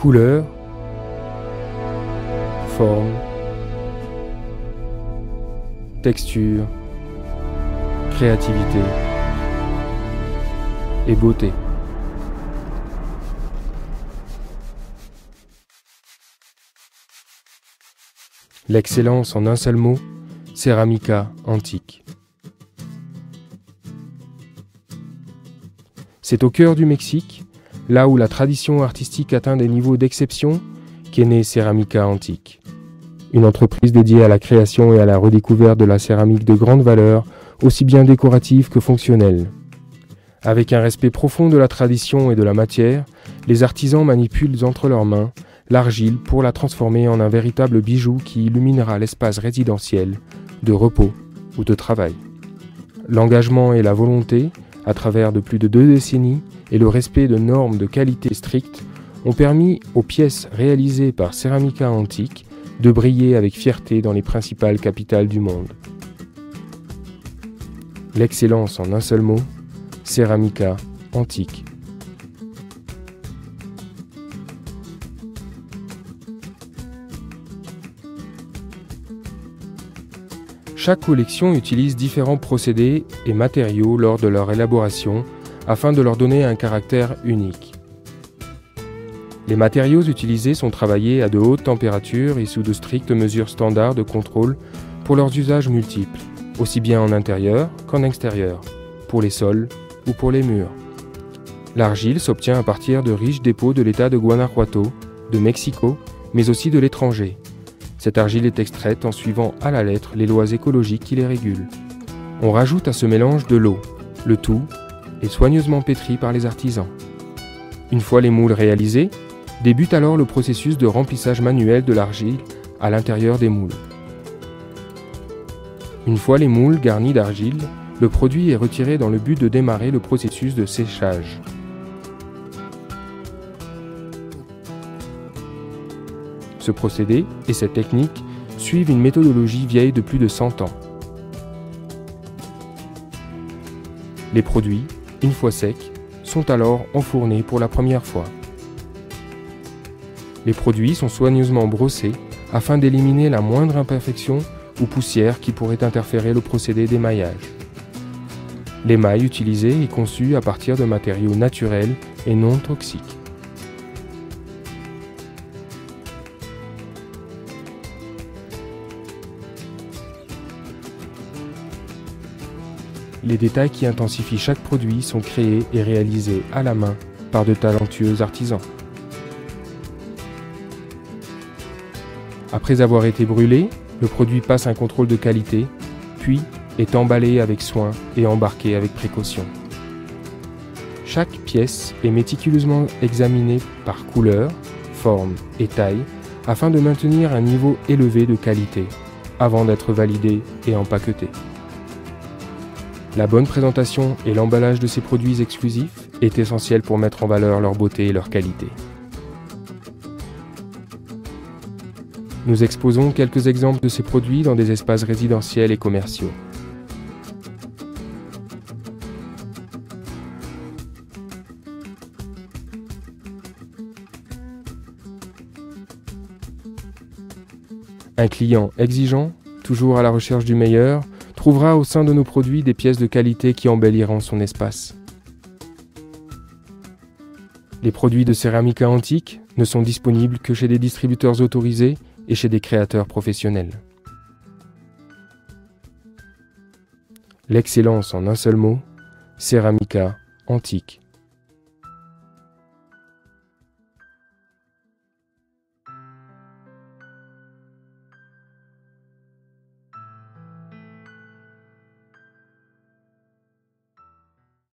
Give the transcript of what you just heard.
Couleur, forme, texture, créativité et beauté. L'excellence en un seul mot, Ceramica antique. C'est au cœur du Mexique, là où la tradition artistique atteint des niveaux d'exception, qu'est née Ceramica antique. Une entreprise dédiée à la création et à la redécouverte de la céramique de grande valeur, aussi bien décorative que fonctionnelle. Avec un respect profond de la tradition et de la matière, les artisans manipulent entre leurs mains l'argile pour la transformer en un véritable bijou qui illuminera l'espace résidentiel, de repos ou de travail. L'engagement et la volonté, à travers de plus de 2 décennies, et le respect de normes de qualité strictes, ont permis aux pièces réalisées par Ceramica Antique de briller avec fierté dans les principales capitales du monde. L'excellence en un seul mot, Ceramica Antique. Chaque collection utilise différents procédés et matériaux lors de leur élaboration afin de leur donner un caractère unique. Les matériaux utilisés sont travaillés à de hautes températures et sous de strictes mesures standards de contrôle pour leurs usages multiples, aussi bien en intérieur qu'en extérieur, pour les sols ou pour les murs. L'argile s'obtient à partir de riches dépôts de l'État de Guanajuato, de Mexico, mais aussi de l'étranger. Cette argile est extraite en suivant à la lettre les lois écologiques qui les régulent. On rajoute à ce mélange de l'eau. Le tout est soigneusement pétri par les artisans. Une fois les moules réalisés, débute alors le processus de remplissage manuel de l'argile à l'intérieur des moules. Une fois les moules garnis d'argile, le produit est retiré dans le but de démarrer le processus de séchage. Ce procédé et cette technique suivent une méthodologie vieille de plus de 100 ans. Les produits, une fois secs, sont alors enfournés pour la première fois. Les produits sont soigneusement brossés afin d'éliminer la moindre imperfection ou poussière qui pourrait interférer le procédé d'émaillage. L'émail utilisé est conçu à partir de matériaux naturels et non toxiques. Les détails qui intensifient chaque produit sont créés et réalisés à la main par de talentueux artisans. Après avoir été brûlé, le produit passe un contrôle de qualité, puis est emballé avec soin et embarqué avec précaution. Chaque pièce est méticuleusement examinée par couleur, forme et taille afin de maintenir un niveau élevé de qualité avant d'être validée et empaquetée. La bonne présentation et l'emballage de ces produits exclusifs est essentiel pour mettre en valeur leur beauté et leur qualité. Nous exposons quelques exemples de ces produits dans des espaces résidentiels et commerciaux. Un client exigeant, toujours à la recherche du meilleur, trouvera au sein de nos produits des pièces de qualité qui embelliront son espace. Les produits de Ceramica Antique ne sont disponibles que chez des distributeurs autorisés et chez des créateurs professionnels. L'excellence en un seul mot, Ceramica Antique.